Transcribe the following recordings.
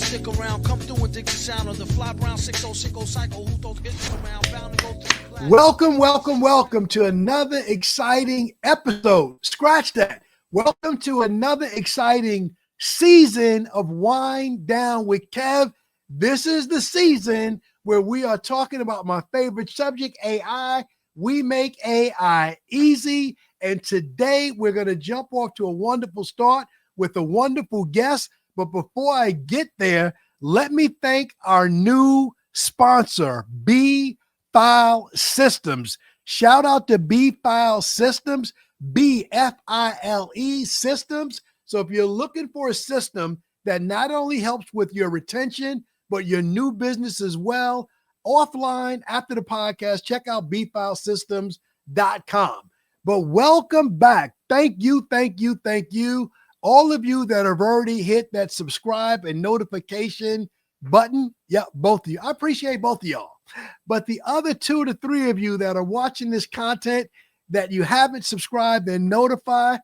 stick around, come through and dig the sound of the fly brown 6060 cycle. Who throws hits around, bound to go through. Welcome to another exciting episode. Scratch that. Welcome to another exciting season of Wind Down with Kev. This is the season where we are talking about my favorite subject, AI. We make AI easy. And today we're going to jump off to a wonderful start with a wonderful guest. But before I get there, let me thank our new sponsor, B-File Systems. Shout out to B-File Systems, B-F-I-L-E Systems. So if you're looking for a system that not only helps with your retention, but your new business as well, offline after the podcast, check out bfilesystems.com. But welcome back. Thank you. All of you that have already hit that subscribe and notification button. Yeah, both of you. I appreciate both of y'all. But the other 2 to 3 of you that are watching this content that you haven't subscribed and notify,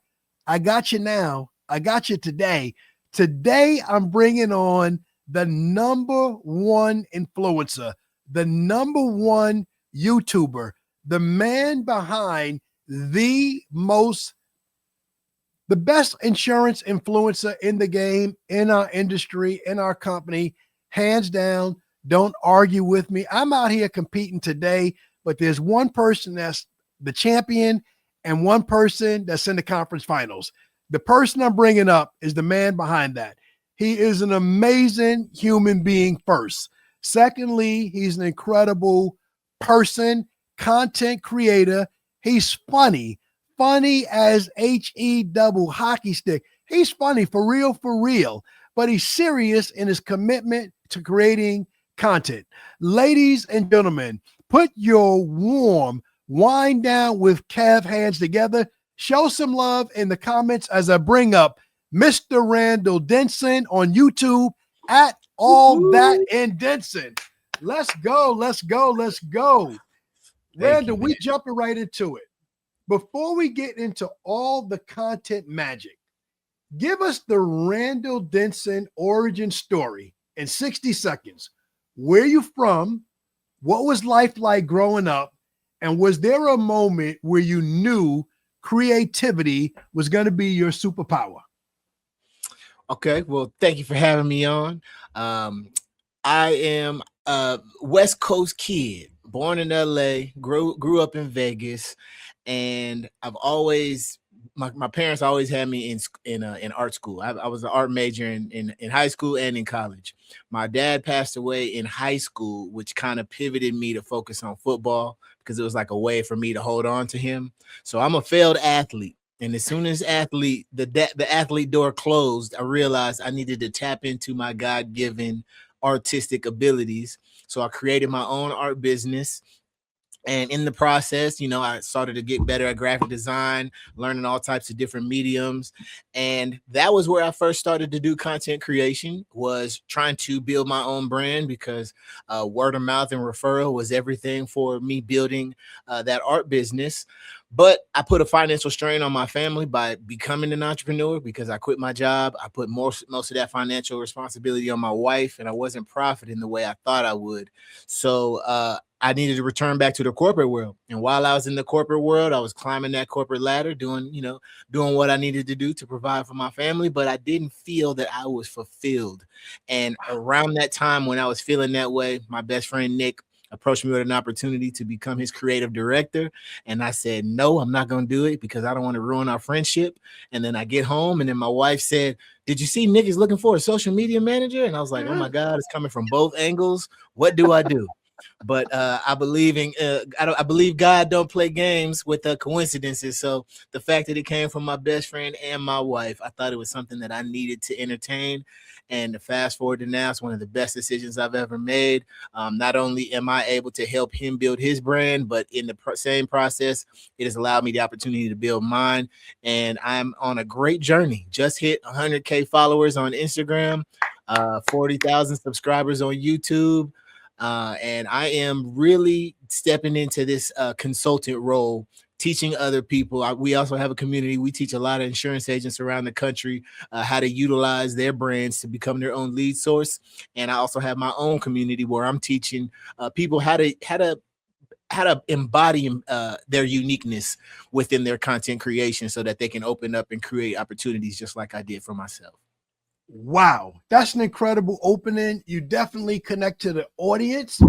I got you now. I got you today. Today, I'm bringing on the number one influencer, the number one YouTuber, the man behind the best insurance influencer in the game, in our industry, in our company, hands down. Don't argue with me. I'm out here competing today, but there's one person that's the champion and one person that's in the conference finals. The person I'm bringing up is the man behind that. He is an amazing human being first. Secondly, he's an incredible person, content creator. He's funny as H-E-double hockey stick. He's funny for real, but he's serious in his commitment to creating content. Ladies and gentlemen, put your warm Wind Down with Kev hands together. Show some love in the comments as I bring up Mr. Randall Denson on YouTube at All That in Denson. Let's go. Randall, we jumping right into it. Before we get into all the content magic, give us the Randall Denson origin story in 60 seconds. Where you from? What was life like growing up? And was there a moment where you knew creativity was going to be your superpower? Okay, well, thank you for having me on. I am a West Coast kid, born in LA, grew up in Vegas, and I've always my parents always had me in art school. I was an art major in high school and in college. My dad passed away in high school, which kind of pivoted me to focus on football because it was like a way for me to hold on to him. So I'm a failed athlete. And as soon as the athlete door closed, I realized I needed to tap into my God-given artistic abilities. So I created my own art business. And in the process, I started to get better at graphic design, learning all types of different mediums. And that was where I first started to do content creation, was trying to build my own brand because word of mouth and referral was everything for me building that art business. But I put a financial strain on my family by becoming an entrepreneur because I quit my job. I put most of that financial responsibility on my wife, and I wasn't profiting the way I thought I would. So I needed to return back to the corporate world. And while I was in the corporate world, I was climbing that corporate ladder, doing what I needed to do to provide for my family. But I didn't feel that I was fulfilled. And around that time when I was feeling that way, my best friend, Nick, approached me with an opportunity to become his creative director. And I said, no, I'm not going to do it because I don't want to ruin our friendship. And then I get home and then my wife said, did you see Nick is looking for a social media manager? And I was like, oh my God, it's coming from both angles. What do I do? But I believe God don't play games with coincidences. So the fact that it came from my best friend and my wife, I thought it was something that I needed to entertain. And to fast forward to now, it's one of the best decisions I've ever made. Not only am I able to help him build his brand, but in the same process, it has allowed me the opportunity to build mine. And I'm on a great journey. Just hit 100K followers on Instagram, 40,000 subscribers on YouTube. And I am really stepping into this consultant role teaching other people. We also have a community. We teach a lot of insurance agents around the country how to utilize their brands to become their own lead source. And I also have my own community where I'm teaching people how to embody their uniqueness within their content creation so that they can open up and create opportunities just like I did for myself. Wow, that's an incredible opening. You definitely connect to the audience.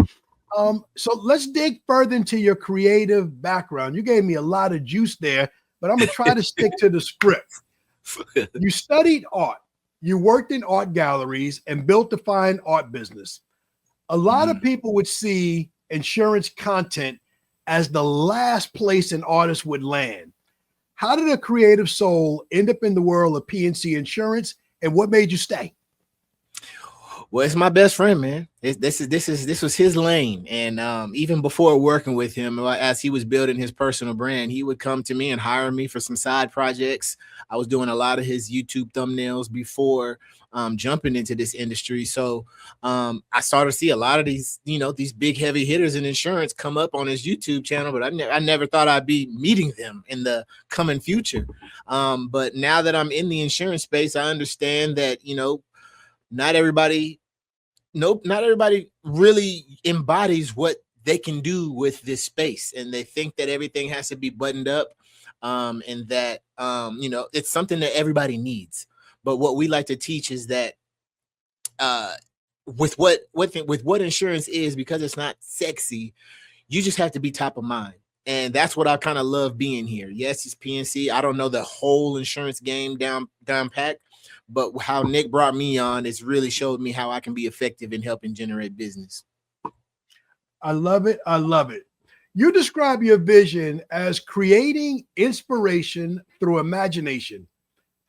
So let's dig further into your creative background. You gave me a lot of juice there, but I'm gonna try to stick to the script. You studied art, you worked in art galleries and built a fine art business. A lot of people would see insurance content as the last place an artist would land. How did a creative soul end up in the world of P&C insurance, and what made you stay? Well, it's my best friend, man. This was his lane, and even before working with him, as he was building his personal brand, he would come to me and hire me for some side projects. I was doing a lot of his YouTube thumbnails before jumping into this industry, so I started to see a lot of these, these big heavy hitters in insurance come up on his YouTube channel, but I never thought I'd be meeting them in the coming future. But now that I'm in the insurance space, I understand that not everybody really embodies what they can do with this space, and they think that everything has to be buttoned up, and that it's something that everybody needs. But what we like to teach is that with what insurance is, because it's not sexy, you just have to be top of mind. And that's what I kind of love being here. Yes, it's PNC. I don't know the whole insurance game down pat, but how Nick brought me on, it's really showed me how I can be effective in helping generate business. I love it. I love it. You describe your vision as creating inspiration through imagination.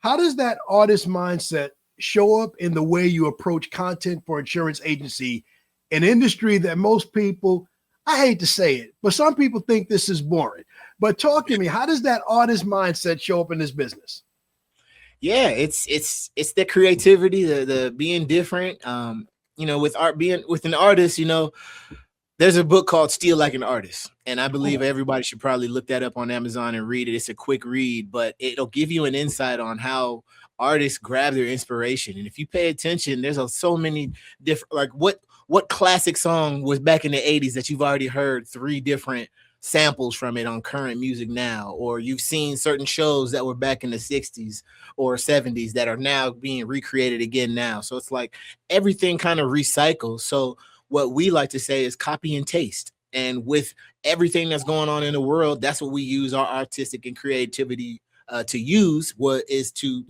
How does that artist mindset show up in the way you approach content for insurance agency, an industry that most people, I hate to say it, but some people think this is boring? But talk to me, how does that artist mindset show up in this business? Yeah, it's the creativity, the being different. With art, being with an artist, there's a book called Steal Like an Artist, and I believe everybody should probably look that up on Amazon and read it. It's a quick read, but it'll give you an insight on how artists grab their inspiration. And if you pay attention, there's so many different, like what classic song was back in the 80s that you've already heard 3 different samples from it on current music now, or you've seen certain shows that were back in the 60s or 70s that are now being recreated again now. So it's like everything kind of recycles. So what we like to say is copy and taste. And with everything that's going on in the world, that's what we use our artistic and creativity to use, what is to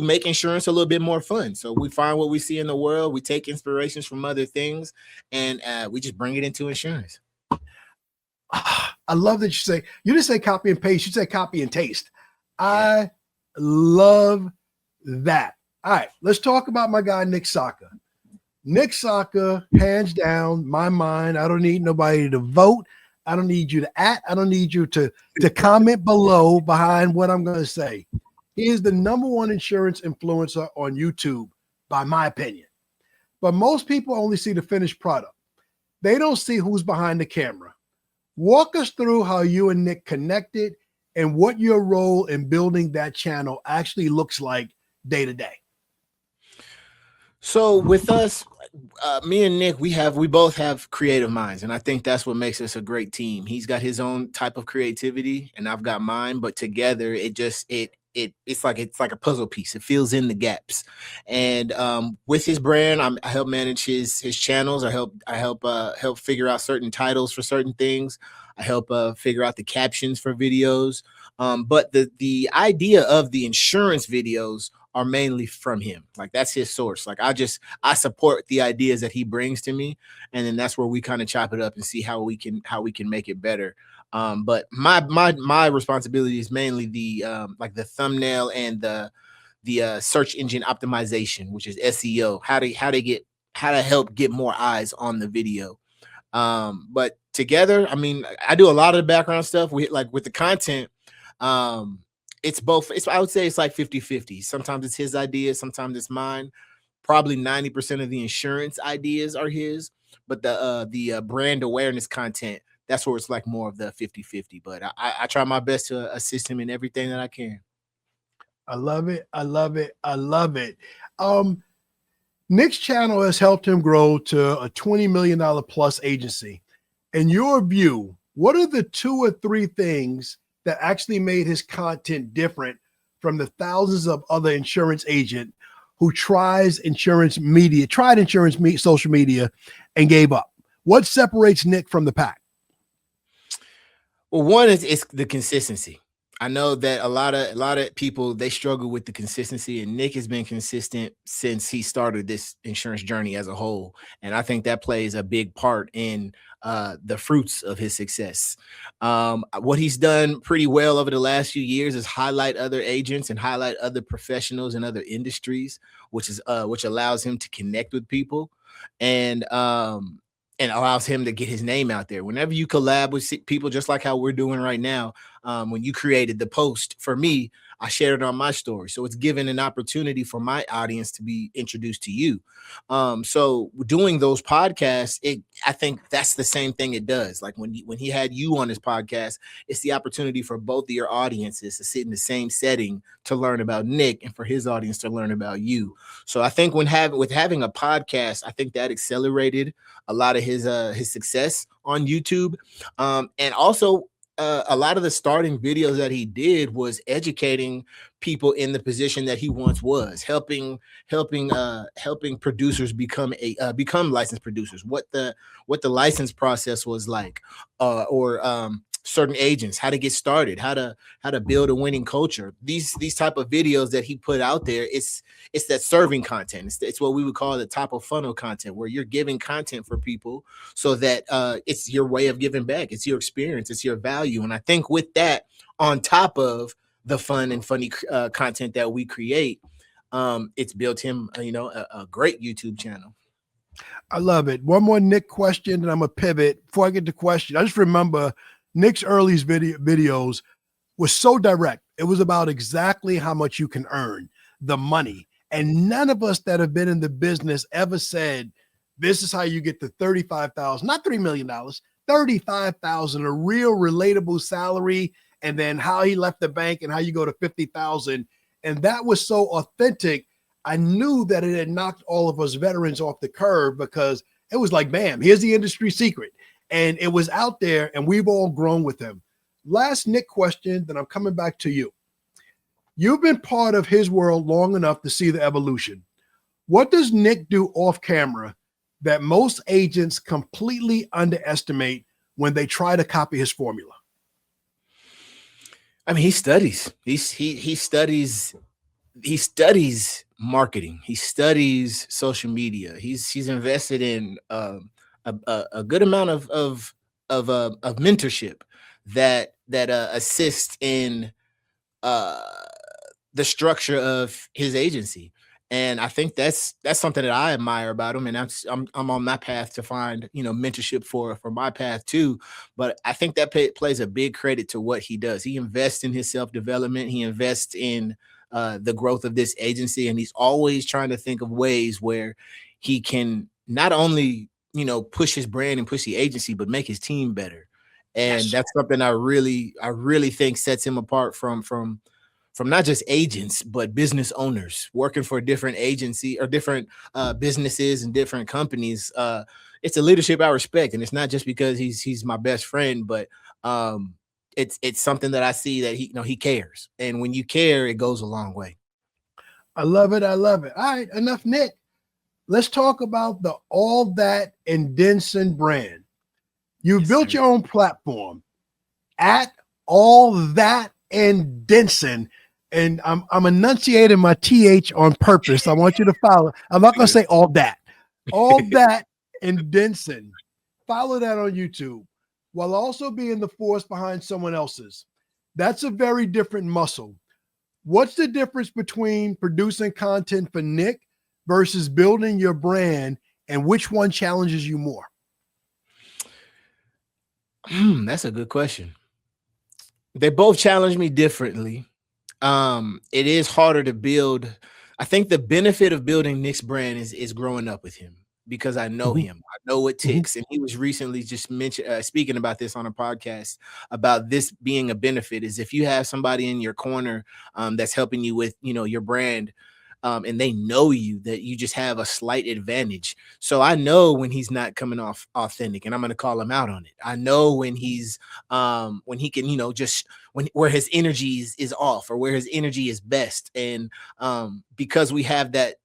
make insurance a little bit more fun. So we find what we see in the world, we take inspirations from other things, and we just bring it into insurance. I love that you didn't say copy and paste, you said copy and taste. I love that. All right, let's talk about my guy, Nick Saka. Nick Saka, hands down, my mind. I don't need nobody to vote. I don't need you to I don't need you to comment below behind what I'm going to say. He is the #1 insurance influencer on YouTube, by my opinion. But most people only see the finished product. They don't see who's behind the camera. Walk us through how you and Nick connected and what your role in building that channel actually looks like day to day. So with us, me and Nick, we both have creative minds, and I think that's what makes us a great team. He's got his own type of creativity, and I've got mine, but together it's like a puzzle piece. It fills in the gaps. And with his brand, I help manage his channels. I help figure out certain titles for certain things. I help figure out the captions for videos. But the idea of the insurance videos are mainly from him. Like, that's his source. Like, I support the ideas that he brings to me, and then that's where we kind of chop it up and see how we can make it better. But my responsibility is mainly the like the thumbnail and the search engine optimization, which is SEO. How to help get more eyes on the video. But together, I mean, I do a lot of the background stuff. With the content. It's both. I would say it's like 50-50. Sometimes it's his ideas, sometimes it's mine. Probably 90% of the insurance ideas are his, but the brand awareness content, that's where it's like more of the 50-50. But I try my best to assist him in everything that I can. I love it. I love it. I love it. Nick's channel has helped him grow to a $20 million plus agency. In your view, what are the 2 or 3 things that actually made his content different from the thousands of other insurance agents who tried insurance social media and gave up? What separates Nick from the pack? Well, one is the consistency. I know that a lot of people, they struggle with the consistency, and Nick has been consistent since he started this insurance journey as a whole. And I think that plays a big part in the fruits of his success. What he's done pretty well over the last few years is highlight other agents and highlight other professionals in other industries, which allows him to connect with people and allows him to get his name out there. Whenever you collab with people, just like how we're doing right now, when you created the post for me, I shared it on my story. So it's given an opportunity for my audience to be introduced to you. So doing those podcasts, I think that's the same thing it does. Like when he had you on his podcast, it's the opportunity for both of your audiences to sit in the same setting to learn about Nick and for his audience to learn about you. So I think with having a podcast, I think that accelerated a lot of his success on YouTube. And also a lot of the starting videos that he did was educating people in the position that he once was, helping producers become licensed producers, what the license process was like, or certain agents, how to get started, how to build a winning culture. These type of videos that he put out there, it's that serving content. It's what we would call the top of funnel content, where you're giving content for people so that it's your way of giving back. It's your experience, it's your value. And I think with that, on top of the fun and funny content that we create, it's built him, a great YouTube channel. I love it. One more Nick question, and I'm gonna pivot. Before I get to question, I just remember Nick's early videos was so direct. It was about exactly how much you can earn, the money. And none of us that have been in the business ever said, this is how you get to $35,000, not $3 million, $35,000, a real relatable salary. And then how he left the bank and how you go to 50,000. And that was so authentic. I knew that it had knocked all of us veterans off the curve, because it was like, bam, here's the industry secret. And it was out there, and we've all grown with him. Last Nick question, then I'm coming back to you. You've been part of his world long enough to see the evolution. What does Nick do off camera that most agents completely underestimate when they try to copy his formula? I mean, he studies. He studies marketing. He studies social media. He's invested in a good amount of mentorship that assists in the structure of his agency. And I think that's something that I admire about him. And I'm on my path to find, mentorship for my path too. But I think that plays a big credit to what he does. He invests in his self-development. He invests in the growth of this agency. And he's always trying to think of ways where he can not only, push his brand and push the agency, but make his team better. And yes, that's something I really think sets him apart from not just agents, but business owners working for a different agency or different businesses and different companies. It's a leadership I respect. And it's not just because he's my best friend, but it's something that I see that he cares. And when you care, it goes a long way. I love it. I love it. All right, enough Nick. Let's talk about the All That and Denson brand. You built your own platform at All That and Denson. And I'm enunciating my TH on purpose. I want you to follow. I'm not going to say all that. All That and Denson. Follow that on YouTube while also being the force behind someone else's. That's a very different muscle. What's the difference between producing content for Nick versus building your brand, and which one challenges you more? That's a good question. They both challenge me differently. It is harder to build. I think the benefit of building Nick's brand is growing up with him. because I know Mhm. him. I know what Mhm. ticks. And he was recently just speaking about this on a podcast about this being a benefit is if you have somebody in your corner that's helping you with, your brand, and they know you, that you just have a slight advantage. So I know when he's not coming off authentic, and I'm going to call him out on it. I know when he's when he can, just where his energy is off, or where his energy is best. And because we have that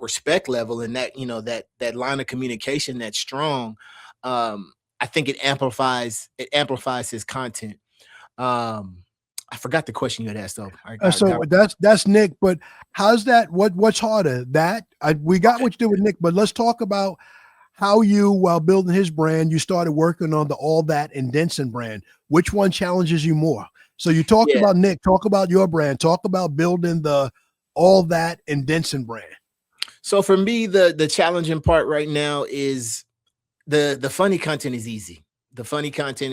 respect level, and that, that line of communication that's strong, I think it amplifies his content. I forgot the question you had asked though. I got So that's Nick. But how's that? What's harder? We got okay. what you did with Nick, but let's talk about how you, while building his brand, you started working on the All That and Denson brand. Which one challenges you more? So you talked Yeah. about Nick. Talk about your brand. Talk about building the All That and Denson brand. So for me, the challenging part right now is the funny content is easy. The funny content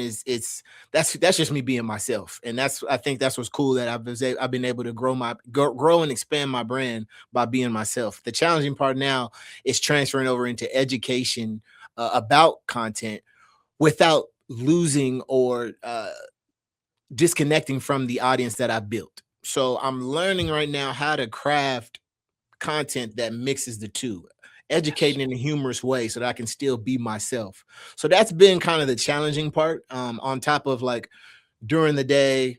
that's just me being myself, and I think that's what's cool, that I've been able to grow and expand my brand by being myself. The challenging part now is transferring over into education about content without losing or disconnecting from the audience that I built. So I'm learning right now how to craft content that mixes the two, Yes. educating in a humorous way so that I can still be myself. So that's been kind of the challenging part. On top of, like, during the day,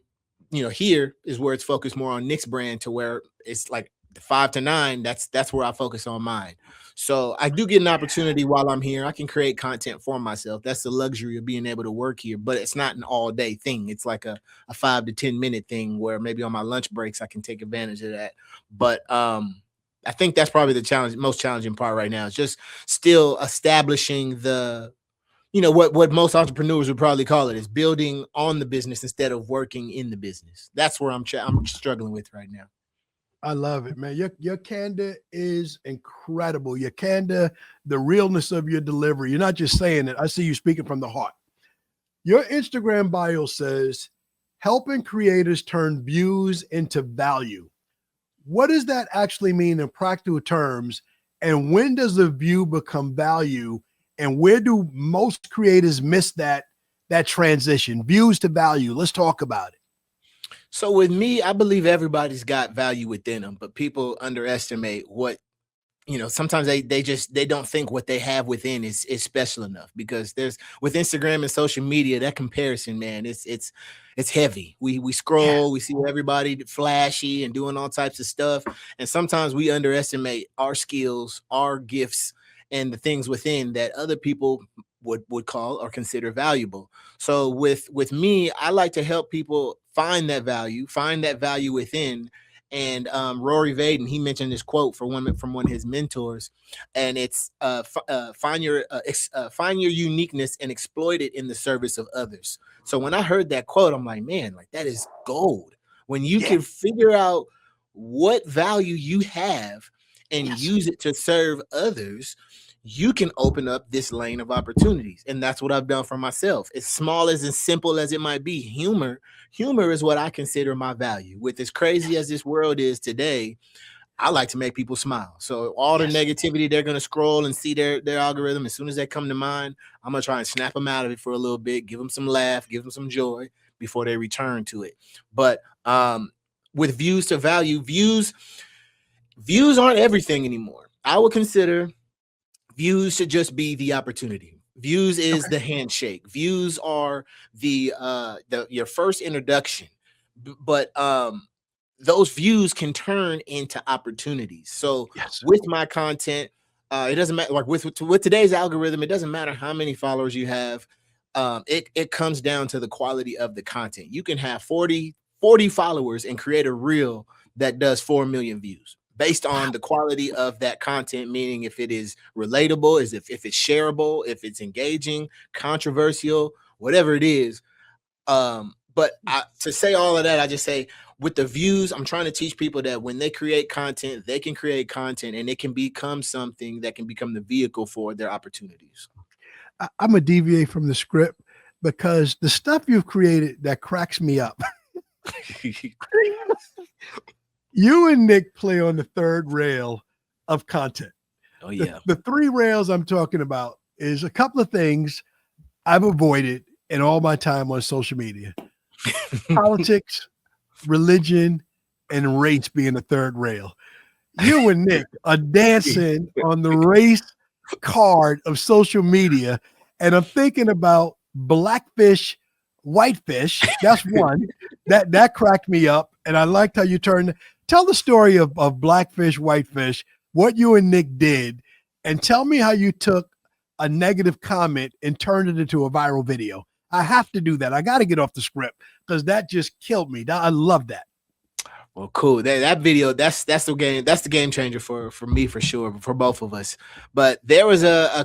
here is where it's focused more on Nick's brand, to where it's like 5 to 9. That's where I focus on mine. So I do get an opportunity while I'm here. I can create content for myself. That's the luxury of being able to work here, but it's not an all day thing. It's like a 5 to 10 minute thing where maybe on my lunch breaks I can take advantage of that. But I think that's probably the most challenging part right now. Is just still establishing what most entrepreneurs would probably call it, is building on the business instead of working in the business. That's where I'm struggling with right now. I love it, man. Your candor is incredible. Your candor, the realness of your delivery. You're not just saying it. I see you speaking from the heart. Your Instagram bio says, helping creators turn views into value. What does that actually mean in practical terms? And when does the view become value? And where do most creators miss that transition, views to value? Let's talk about it. So with me, I believe everybody's got value within them, but people underestimate what, sometimes they don't think what they have within is special enough, because there's, with Instagram and social media, that comparison, man, it's heavy. We Yeah. scroll, we see everybody flashy and doing all types of stuff, and sometimes we underestimate our skills, our gifts, and the things within that other people would call or consider valuable. So with me, I like to help people find that value within. And Rory Vaden, he mentioned this quote from one of his mentors, and it's find your uniqueness and exploit it in the service of others. So when I heard that quote, I'm like, man, like, that is gold. When you Yeah. can figure out what value you have and Yes. use it to serve others, you can open up this lane of opportunities. And that's what I've done for myself. As small as and simple as it might be, humor is what I consider my value. With as crazy as this world is today, I like to make people smile. So all the Yes. negativity, they're gonna scroll and see their algorithm. As soon as they come to mind, I'm gonna try and snap them out of it for a little bit, give them some laugh, give them some joy before they return to it. But with views to value, views aren't everything anymore. I would consider views should just be the opportunity. Views is Okay. the handshake. Views are the your first introduction. But those views can turn into opportunities. So Yes. with my content, it doesn't matter, like with today's algorithm, it doesn't matter how many followers you have. It comes down to the quality of the content. You can have 40 followers and create a reel that does 4 million views based on the quality of that content, meaning if it is relatable, if it's shareable, if it's engaging, controversial, whatever it is. But to say all of that, I just say, with the views, I'm trying to teach people that when they create content, they can create content and it can become something that can become the vehicle for their opportunities. I'm a deviate from the script because the stuff you've created that cracks me up. You and Nick play on the third rail of content. Oh yeah. The three rails I'm talking about is a couple of things I've avoided in all my time on social media. Politics, religion, and race being the third rail. You and Nick are dancing on the race card of social media, and I'm thinking about blackfish, whitefish. That's one that cracked me up, and I liked how you turned. Tell the story of blackfish, whitefish, what you and Nick did, and tell me how you took a negative comment and turned it into a viral video. I have to do that. I got to get off the script because that just killed me. I love that. Well, cool. That video, that's the game changer for me, for sure, for both of us. But there was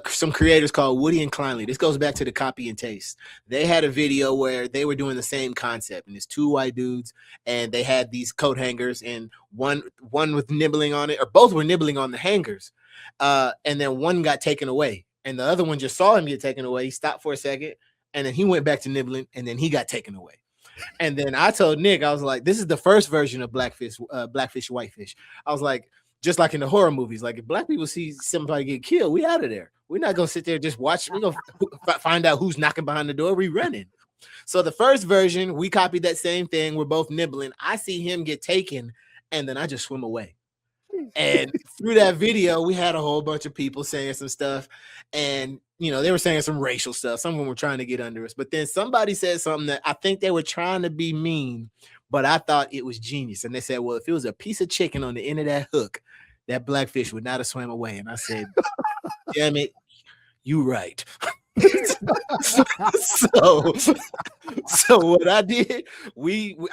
some creators called Woody and Kleinley. This goes back to the copy and taste. They had a video where they were doing the same concept, and it's two white dudes, and they had these coat hangers, and one was nibbling on it, or both were nibbling on the hangers, and then one got taken away, and the other one just saw him get taken away. He stopped for a second, and then he went back to nibbling, and then he got taken away. And then I told Nick, I was like, this is the first version of blackfish, whitefish. I was like, just like in the horror movies, like if black people see somebody get killed, we out of there. We're not going to sit there and just watch. We're going to find out who's knocking behind the door. We running. So the first version, we copied that same thing. We're both nibbling. I see him get taken, and then I just swim away. And through that video, we had a whole bunch of people saying some stuff, and they were saying some racial stuff. Some of them were trying to get under us, but then somebody said something that I think they were trying to be mean, but I thought it was genius. And they said, well, if it was a piece of chicken on the end of that hook, that blackfish would not have swam away. And I said, damn it, you right. So what I did,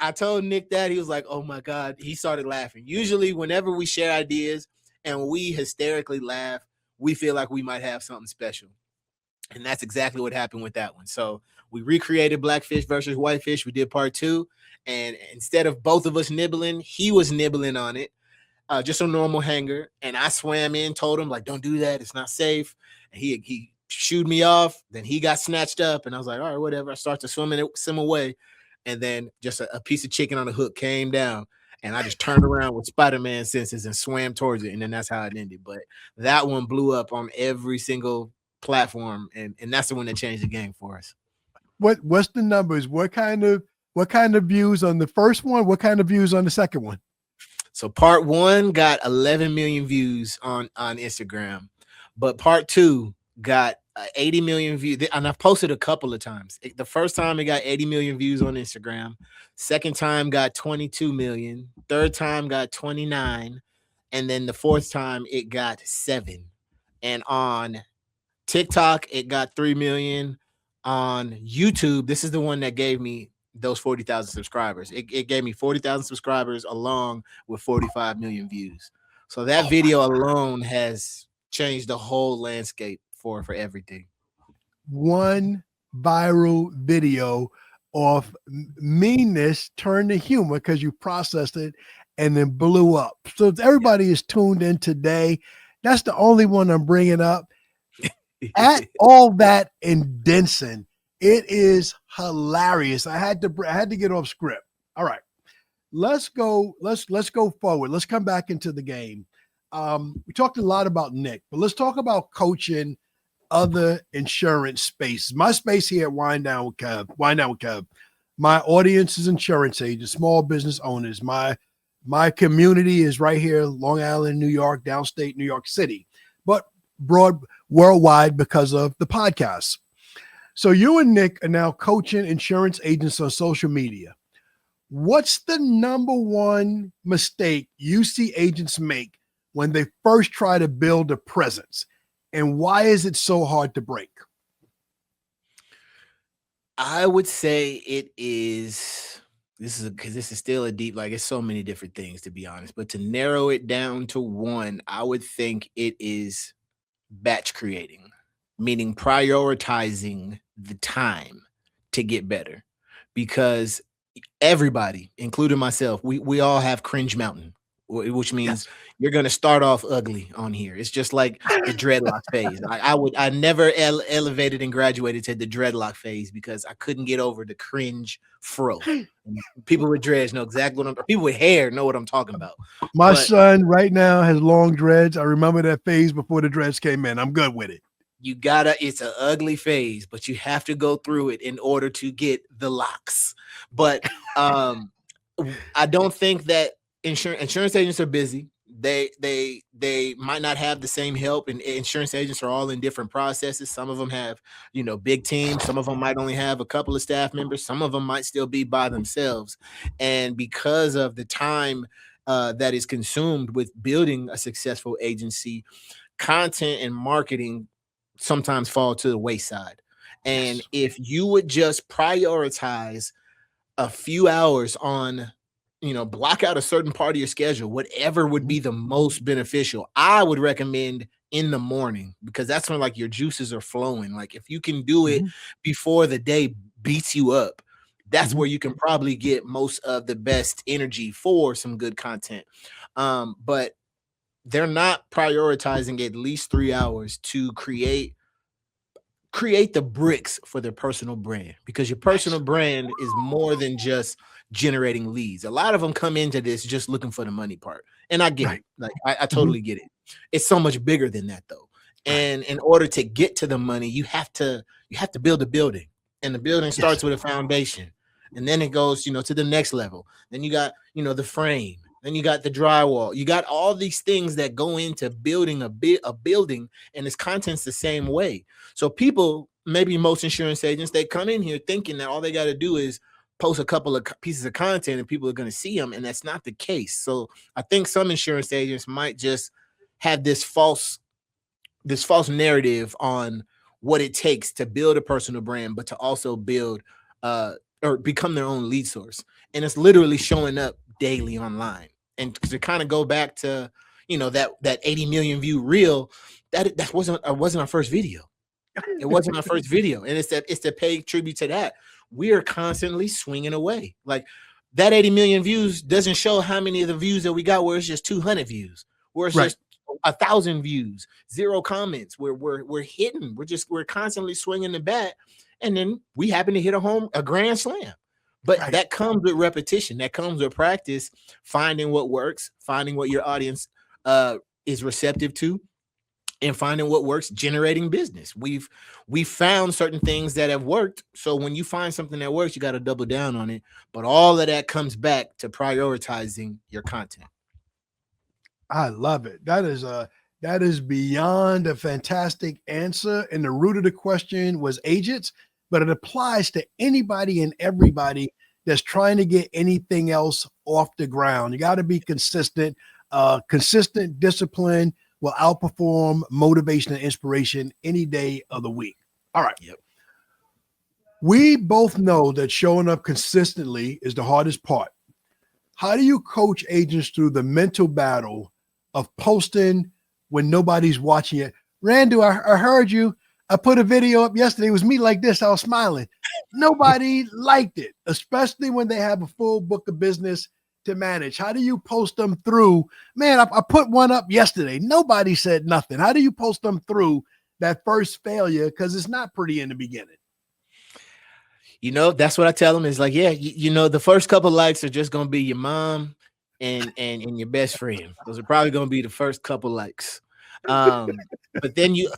I told Nick that. He was like, oh my God. He started laughing. Usually whenever we share ideas and we hysterically laugh, we feel like we might have something special. And that's exactly what happened with that one. So we recreated blackfish versus whitefish. We did part 2. And instead of both of us nibbling, he was nibbling on it, just a normal hanger. And I swam in, told him, like, don't do that. It's not safe. And he shooed me off. Then he got snatched up. And I was like, all right, whatever. I started to swim away. And then just a piece of chicken on a hook came down. And I just turned around with Spider-Man senses and swam towards it. And then that's how it ended. But that one blew up on every single platform, and that's the one that changed the game for us. What's the numbers? What kind of views on the first one? What kind of views on the second one? So part 1 got 11 million views on Instagram, but part 2 got 80 million views. And I've posted a couple of times. The first time it got 80 million views on Instagram. Second time got 22 million. Third time got 29. And then the fourth time it got 7. And on TikTok, it got 3 million. On YouTube, this is the one that gave me those 40,000 subscribers. It gave me 40,000 subscribers along with 45 million views. So that video alone has changed the whole landscape for everything. One viral video of meanness turned to humor because you processed it and then blew up. So if everybody is tuned in today, that's the only one I'm bringing up. At all that in Denson, it is hilarious. I had to get off script. All right, let's go forward. Let's come back into the game. We talked a lot about Nick, but let's talk about coaching other insurance spaces. My space here at Wind Down with Kev. My audience is insurance agents, small business owners. My community is right here, Long Island, New York, downstate New York City, but broad worldwide because of the podcast. So you and Nick are now coaching insurance agents on social media. What's the number one mistake you see agents make when they first try to build a presence? And why is it so hard to break? I would say it is, this is still a deep, like it's so many different things, to be honest, but to narrow it down to one, I would think it is batch creating, meaning prioritizing the time to get better, because everybody, including myself, we all have cringe mountain. which means you're going to start off ugly on here. It's just like the dreadlock phase. I never elevated and graduated to the dreadlock phase because I couldn't get over the cringe fro. People with dreads know exactly what people with hair know what I'm talking about. My son right now has long dreads. I remember that phase before the dreads came in. I'm good with it. It's an ugly phase, but you have to go through it in order to get the locks. But I don't think that insurance agents are busy. They might not have the same help, and insurance agents are all in different processes. Some of them have, big teams. Some of them might only have a couple of staff members. Some of them might still be by themselves. And because of the time that is consumed with building a successful agency, content and marketing sometimes fall to the wayside. And if you would just prioritize a few hours on, block out a certain part of your schedule, whatever would be the most beneficial, I would recommend in the morning, because that's when like your juices are flowing. Like if you can do it before the day beats you up, that's where you can probably get most of the best energy for some good content. But they're not prioritizing at least 3 hours to create the bricks for their personal brand, because your personal brand is more than just generating leads. A lot of them come into this just looking for the money part. And I get it. Like I totally get it. It's so much bigger than that though. And in order to get to the money, you have to build a building, and the building starts with a foundation, and then it goes, to the next level. Then you got, the frame. Then you got the drywall. You got all these things that go into building a building, and its content's the same way. So people, maybe most insurance agents, they come in here thinking that all they got to do is post a couple of pieces of content and people are going to see them, and that's not the case. So I think some insurance agents might just have this false narrative on what it takes to build a personal brand, but to also build or become their own lead source. And it's literally showing up daily online. And to kind of go back to, that 80 million view reel, that wasn't our first video. It wasn't our first video. And it's to pay tribute to that. We are constantly swinging away. Like that 80 million views doesn't show how many of the views that we got where it's just 200 views, where it's just 1,000 views, 0 comments, where we're hitting. We're constantly swinging the bat. And then we happen to hit a grand slam. But that comes with repetition. That comes with practice, finding what works, finding what your audience is receptive to, and finding what works, generating business. We've found certain things that have worked. So when you find something that works, you got to double down on it. But all of that comes back to prioritizing your content. I love it. That is beyond a fantastic answer. And the root of the question was agents, but it applies to anybody and everybody that's trying to get anything else off the ground. You got to be consistent. Consistent discipline will outperform motivation and inspiration any day of the week. All right. Yep. We both know that showing up consistently is the hardest part. How do you coach agents through the mental battle of posting when nobody's watching it? Randall, I heard you. I put a video up yesterday. It was me like this. I was smiling. Nobody liked it, especially when they have a full book of business to manage. How do you post them through? Man, I put one up yesterday. Nobody said nothing. How do you post them through that first failure? Because it's not pretty in the beginning. That's what I tell them is like, the first couple of likes are just going to be your mom and your best friend. Those are probably going to be the first couple likes. But then you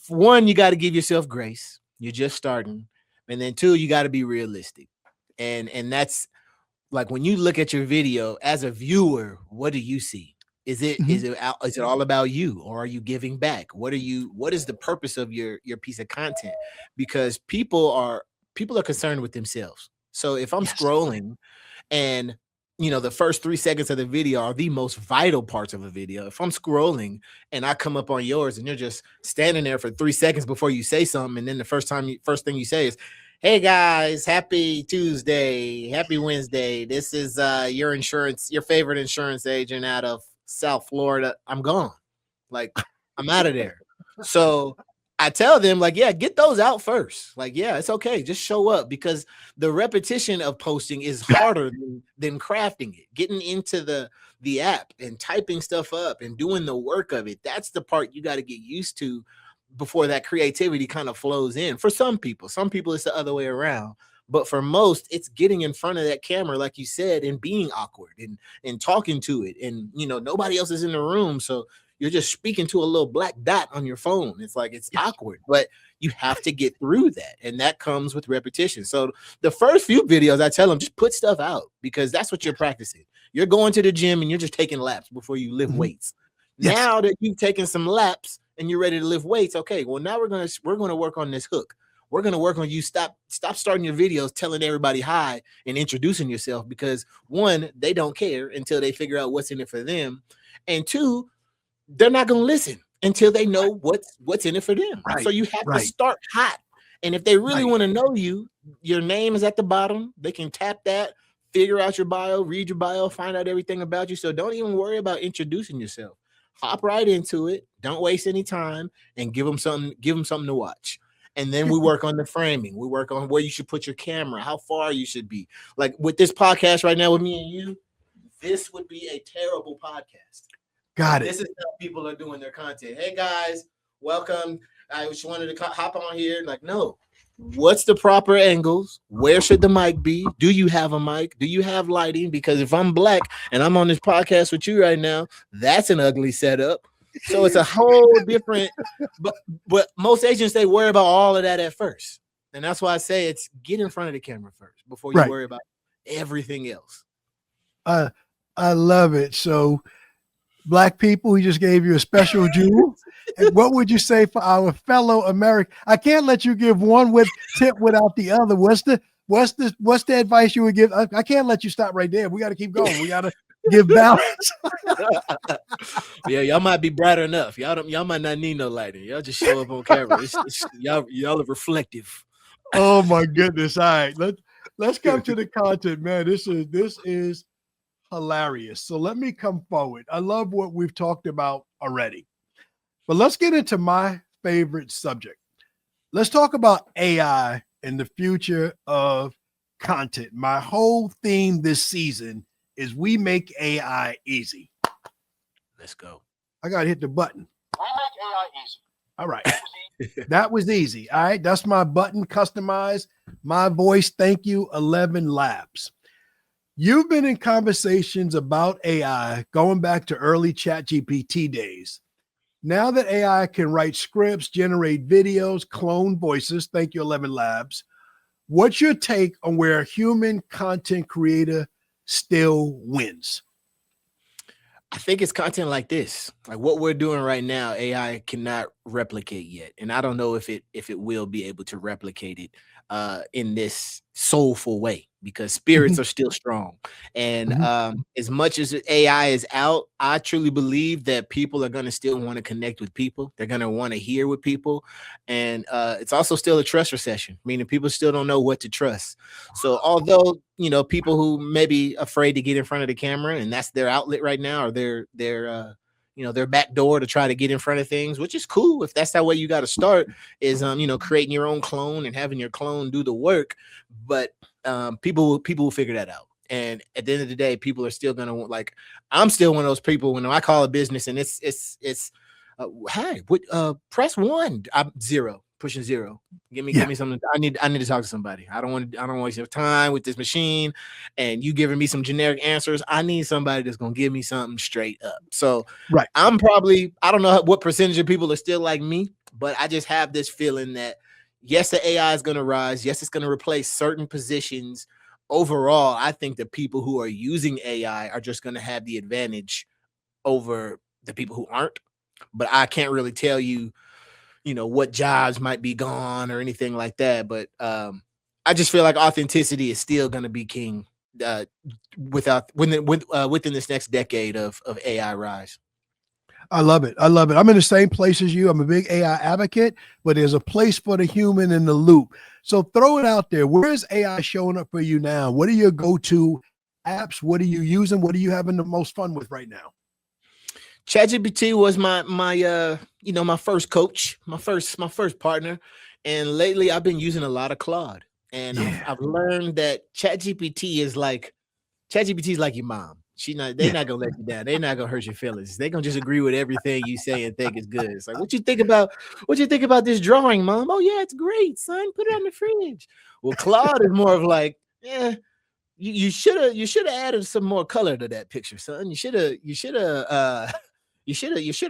one, you got to give yourself grace. You're just starting. And then 2, you got to be realistic. And that's like, when you look at your video as a viewer, what do you see? Is it all about you, or are you giving back? What is the purpose of your piece of content? Because people are concerned with themselves. So if I'm scrolling and the first 3 seconds of the video are the most vital parts of a video. If I'm scrolling and I come up on yours and you're just standing there for 3 seconds before you say something, and then the first thing you say is, "Hey guys, happy Tuesday, happy Wednesday. This is your favorite insurance agent out of South Florida." I'm gone. Like, I'm out of there. So I tell them, like, yeah, get those out first. Like, yeah, it's okay. Just show up, because the repetition of posting is harder than crafting it. Getting into the app and typing stuff up and doing the work of it. That's the part you got to get used to before that creativity kind of flows in. For some people it's the other way around. But for most, it's getting in front of that camera, like you said, and being awkward and talking to it. And, nobody else is in the room. So you're just speaking to a little black dot on your phone. It's like, it's awkward, but you have to get through that. And that comes with repetition. So the first few videos, I tell them, just put stuff out, because that's what you're practicing. You're going to the gym and you're just taking laps before you lift weights. Yes. Now that you've taken some laps and you're ready to lift weights, okay, well, now we're going to work on this hook. We're going to work on you. Stop starting your videos telling everybody hi and introducing yourself, because one, they don't care until they figure out what's in it for them. And two, they're not going to listen until they know what's in it for them. Right. So you have to start hot. And if they really want to know you, your name is at the bottom. They can tap that, figure out your bio, read your bio, find out everything about you. So don't even worry about introducing yourself. Hop right into it. Don't waste any time, and give them something to watch. And then we work on the framing. We work on where you should put your camera, how far you should be. Like with this podcast right now with me and you, this would be a terrible podcast. Got it. This is how people are doing their content. Hey guys, welcome. I just wanted to hop on here. Like, no. What's the proper angles? Where should the mic be? Do you have a mic? Do you have lighting? Because if I'm black and I'm on this podcast with you right now, that's an ugly setup. So it's a whole different, but most agents, they worry about all of that at first. And that's why I say it's get in front of the camera first before you worry about everything else. I love it. So Black people, we just gave you a special jewel. And what would you say for our fellow American? I can't let you give one tip without the other. What's the advice you would give? I can't let you stop right there. We got to keep going. We got to give balance. Yeah, y'all might be bright enough. Y'all might not need no lighting. Y'all just show up on camera. Y'all are reflective. Oh my goodness! All right, let's come to the content, man. This is hilarious. So let me come forward. I love what we've talked about already, but let's get into my favorite subject. Let's talk about AI and the future of content. My whole theme this season is we make AI easy. Let's go. I got to hit the button. We make AI easy. All right. That was easy. All right. That's my button. Customize my voice. Thank you, 11 Labs. You've been in conversations about AI going back to early ChatGPT days. Now that AI can write scripts, generate videos, clone voices, thank you, 11 Labs. What's your take on where a human content creator still wins? I think it's content like this, like what we're doing right now. AI cannot replicate yet, and I don't know if it will be able to replicate it in this soulful way, because spirits are still strong. And as much as AI is out, I truly believe that people are going to still want to connect with people. They're going to want to hear with people. And it's also still a trust recession, meaning people still don't know what to trust. So although, people who may be afraid to get in front of the camera and that's their outlet right now, or their back door to try to get in front of things, which is cool. If that's that way you got to start, is, creating your own clone and having your clone do the work. But people will figure that out. And at the end of the day, people are still gonna like. I'm still one of those people when I call a business and it's hey, press 1. I'm pushing 0. Give me something. I need to talk to somebody. I don't want to waste your time with this machine and you giving me some generic answers. I need somebody that's gonna give me something straight up. So I'm probably, I don't know what percentage of people are still like me, but I just have this feeling that yes, the AI is going to rise. Yes, it's going to replace certain positions. Overall, I think the people who are using AI are just going to have the advantage over the people who aren't. But I can't really tell you, what jobs might be gone or anything like that. But I just feel like authenticity is still going to be king within this next decade of AI rise. I love it. I'm in the same place as you. I'm a big AI advocate, but there's a place for the human in the loop. So throw it out there. Where is AI showing up for you now? What are your go-to apps? What are you using? What are you having the most fun with right now? ChatGPT was my my first coach, my first partner, and lately I've been using a lot of Claude, and Yeah. I've learned that ChatGPT is like your mom. They're Yeah. not gonna let you down. They're not gonna hurt your feelings. They're gonna just agree with everything you say and think is good. It's like, what you think about this drawing, mom? Oh yeah, it's great, son. Put it on the fridge. Well, Claude is more of like, yeah, you should have added some more color to that picture, son. You should have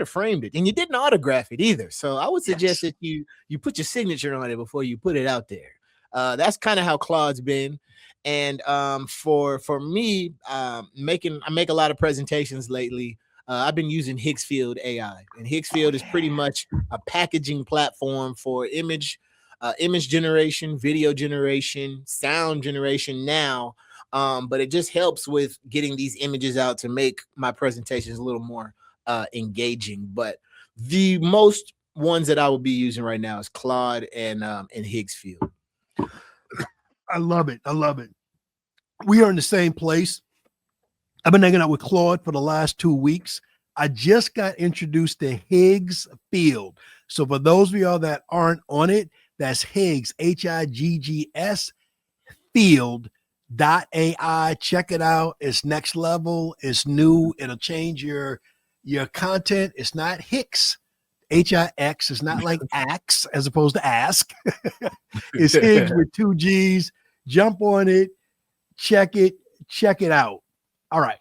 framed it, and you didn't autograph it either. So I would suggest Yes. that you put your signature on it before you put it out there. That's kind of how Claude's been. And for me, I make a lot of presentations lately. I've been using Higgsfield AI, and Higgsfield is pretty much a packaging platform for image generation, video generation, sound generation now. But it just helps with getting these images out to make my presentations a little more engaging. But the most ones that I will be using right now is Claude and Higgsfield. I love it. I love it. We are in the same place. I've been hanging out with Claude for the last 2 weeks. I just got introduced to Higgs Field. So for those of y'all that aren't on it, that's Higgs, Higgs, field.ai. Check it out. It's next level. It's new. It'll change your content. It's not Hicks, Hix. It's not like axe as opposed to ask. It's Higgs with 2 G's. Jump on it. Check it out. All right.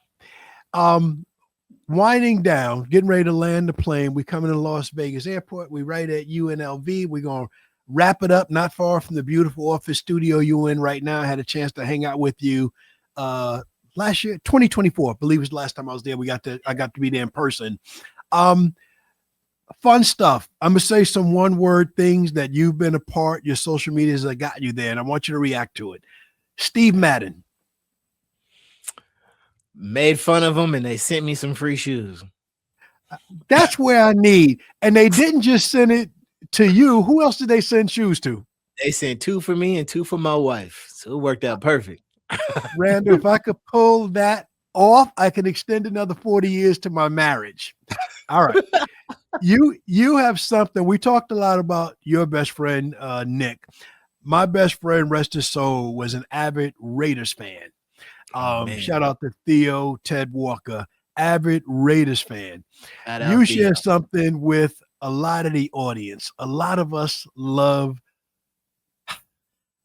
Winding down, getting ready to land the plane. We coming to Las Vegas Airport. We right at UNLV. We're going to wrap it up not far from the beautiful office studio you in right now. I had a chance to hang out with you last year, 2024. I believe it was the last time I was there. I got to be there in person. Fun stuff. I'm going to say some one-word things that you've been a part, your social medias that got you there, and I want you to react to it. Steve Madden. Made fun of them, and they sent me some free shoes. That's where I need. And they didn't just send it to you. Who else did they send shoes to? They sent 2 for me and 2 for my wife. So it worked out perfect. Randall, if I could pull that off, I could extend another 40 years to my marriage. All right. You have something. We talked a lot about your best friend, Nick. My best friend, rest his soul, was an avid Raiders fan. Shout out to Theo, Ted Walker, avid Raiders fan. You share something with a lot of the audience. A lot of us love,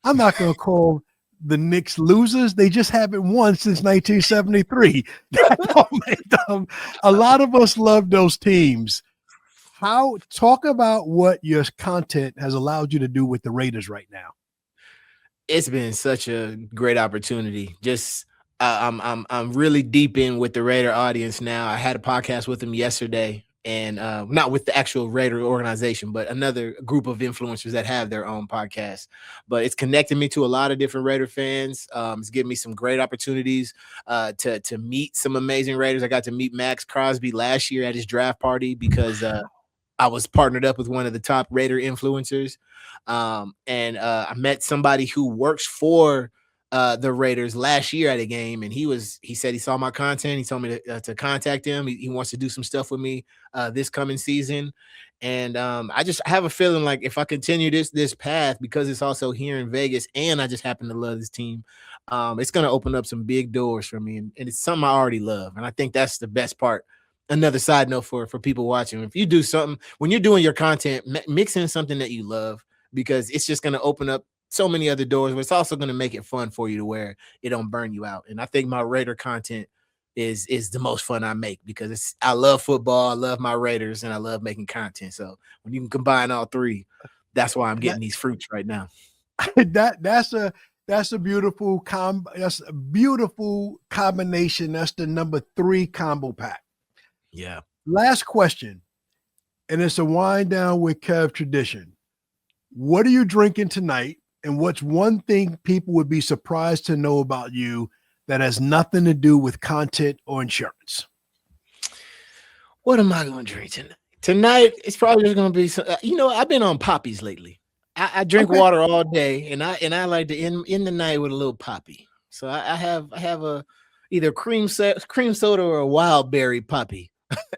I'm not going to call the Knicks losers. They just haven't won since 1973. That don't make them. A lot of us love those teams. Talk about what your content has allowed you to do with the Raiders right now. It's been such a great opportunity. Just I'm really deep in with the Raider audience now. I had a podcast with them yesterday, and not with the actual Raider organization, but another group of influencers that have their own podcast. But it's connected me to a lot of different Raider fans. It's given me some great opportunities to meet some amazing Raiders. I got to meet Max Crosby last year at his draft party because I was partnered up with one of the top Raider influencers. And I met somebody who works for the Raiders last year at a game, and he said he saw my content. He told me to contact him. He wants to do some stuff with me this coming season. And I have a feeling like if I continue this path, because it's also here in Vegas and I just happen to love this team, it's going to open up some big doors for me. And it's something I already love. And I think that's the best part. Another side note for people watching, if you do something, when you're doing your content, mix in something that you love, because it's just going to open up so many other doors, but it's also going to make it fun for you to where it don't burn you out. And I think my Raider content is the most fun I make, because I love football, I love my Raiders, and I love making content. So when you can combine all three, that's why I'm getting these fruits right now. That's a beautiful combination. That's the number 3 combo pack. Yeah. Last question, and it's a wind down with Kev tradition. What are you drinking tonight? And what's one thing people would be surprised to know about you that has nothing to do with content or insurance? What am I going to drink tonight? Tonight, it's probably just going to be I've been on poppies lately. I drink water all day, and I like to end the night with a little poppy. So I have a either cream soda or a wild berry poppy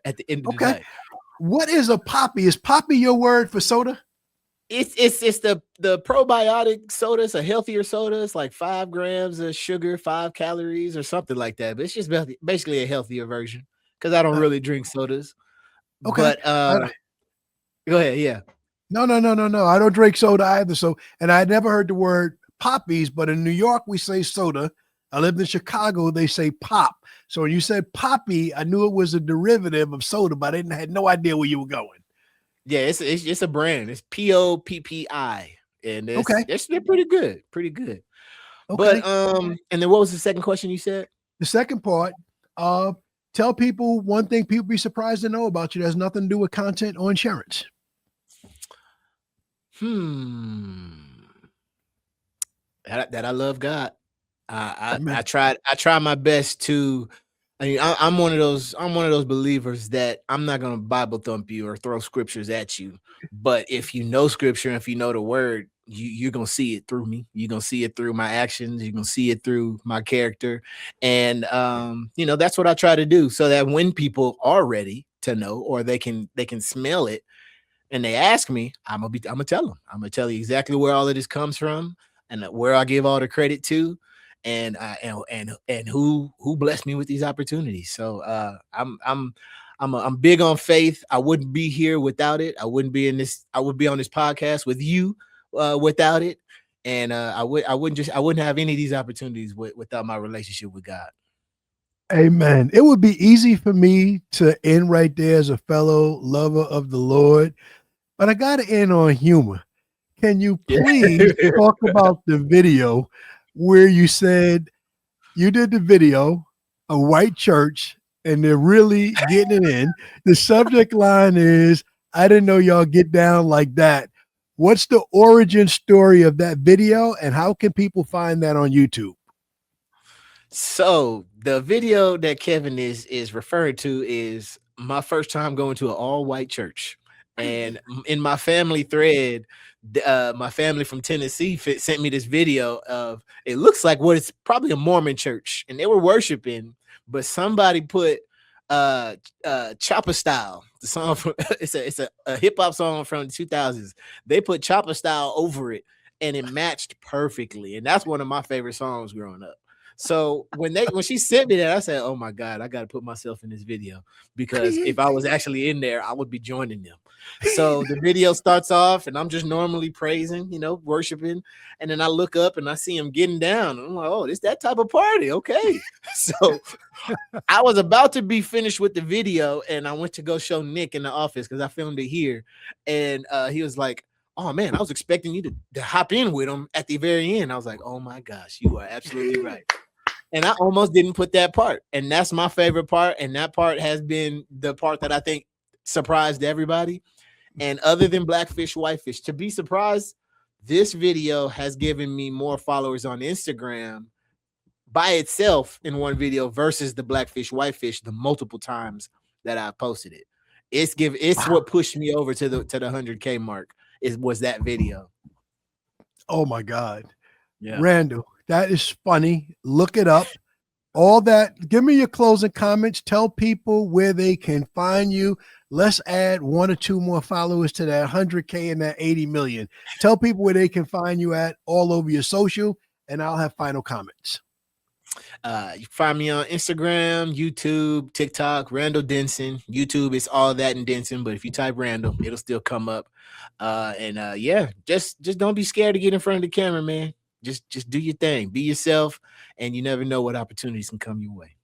at the end of the Okay. day. What is a poppy? Is poppy your word for soda? It's the probiotic soda. It's a healthier soda. It's like 5 grams of sugar, 5 calories, or something like that. But it's just basically a healthier version because I don't Uh, really drink sodas. okay. But go ahead. Yeah. No. I don't drink soda either. So, and I never heard the word poppies, but in New York, we say soda. I lived in Chicago, they say pop. So when you said poppy, I knew it was a derivative of soda, but I had no idea where you were going. Yeah, it's a brand. It's POPPI, and Okay. they're pretty good, pretty good. Okay. But and then what was the second question you said? The second part, tell people one thing people be surprised to know about you that has nothing to do with content or insurance. That I love God. I Amen. try my best to. I mean, I'm one of those believers that I'm not going to Bible thump you or throw scriptures at you. But if you know scripture, if you know the word, you're going to see it through me. You're going to see it through my actions. You're going to see it through my character. And, that's what I try to do so that when people are ready to know, or they can smell it and they ask me, I'm going to tell them. I'm going to tell you exactly where all of this comes from and where I give all the credit to. And who blessed me with these opportunities. So I'm big on faith. I wouldn't be here without it. I would be on this podcast with you without it. And I wouldn't have any of these opportunities without my relationship with God. Amen. It would be easy for me to end right there as a fellow lover of the Lord, but I got to end on humor. Can you please talk about the video where you said you did the video, a white church, and they're really getting it in? The subject line is, I didn't know y'all get down like that. What's the origin story of that video, and how can people find that on YouTube? So the video that Kevin is referring to is my first time going to an all-white church. And in my family thread, my family from Tennessee sent me this video of, it looks like what it's probably a Mormon church, and they were worshiping, but somebody put Chopper Style, the song from it's a hip-hop song from the 2000s. They put Chopper Style over it, and it matched perfectly. And that's one of my favorite songs growing up. So when she sent me that, I said, oh my God, I got to put myself in this video, because if I was actually in there, I would be joining them. So the video starts off and I'm just normally praising, worshiping. And then I look up and I see him getting down. And I'm like, oh, it's that type of party. Okay. So I was about to be finished with the video, and I went to go show Nick in the office because I filmed it here. And he was like, oh man, I was expecting you to hop in with him at the very end. I was like, oh my gosh, you are absolutely right. And I almost didn't put that part. And that's my favorite part. And that part has been the part that I think surprised everybody. And other than Blackfish, Whitefish, to be surprised, this video has given me more followers on Instagram by itself in one video versus the Blackfish, Whitefish, the multiple times that I posted it. It's what pushed me over to the 100K mark. Was that video. Oh my God. Yeah. Randall, that is funny. Look it up. All that. Give me your closing comments. Tell people where they can find you. Let's add 1 or 2 more followers to that 100K and that 80 million. Tell people where they can find you at all over your social, and I'll have final comments. You can find me on Instagram, YouTube, TikTok, Randall Denson. YouTube is all that and Denson, but if you type Randall, it'll still come up. Just don't be scared to get in front of the camera, man. Just do your thing, be yourself, and you never know what opportunities can come your way.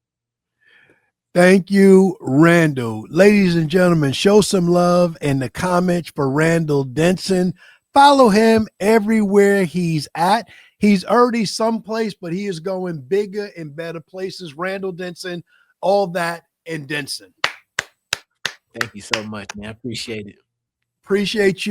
Thank you, Randall. Ladies and gentlemen, show some love in the comments for Randall Denson. Follow him everywhere he's at. He's already someplace, but he is going bigger and better places. Randall Denson, all that and Denson. Thank you so much, man. I appreciate it. Appreciate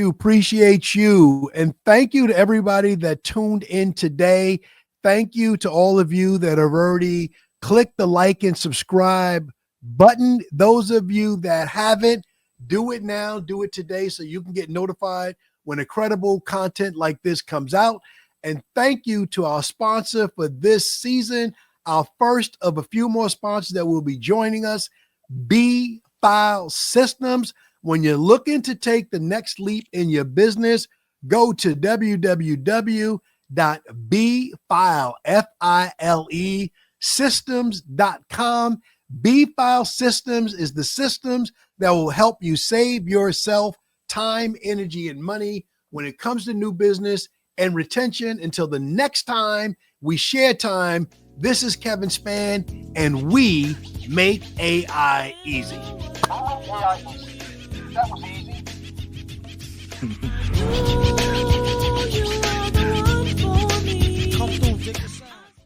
you. And thank you to everybody that tuned in today. Thank you to all of you that have already clicked the like and subscribe button. Those of you that haven't, do it now, do it today so you can get notified when incredible content like this comes out. And thank you to our sponsor for this season, our first of a few more sponsors that will be joining us, Be B-File Systems. When you're looking to take the next leap in your business, go to www.bfilesystems.com. B-File Systems is the systems that will help you save yourself time, energy, and money when it comes to new business and retention. Until the next time we share time, this is Kevin Spann, and we make AI easy. I make AI easy. That was easy.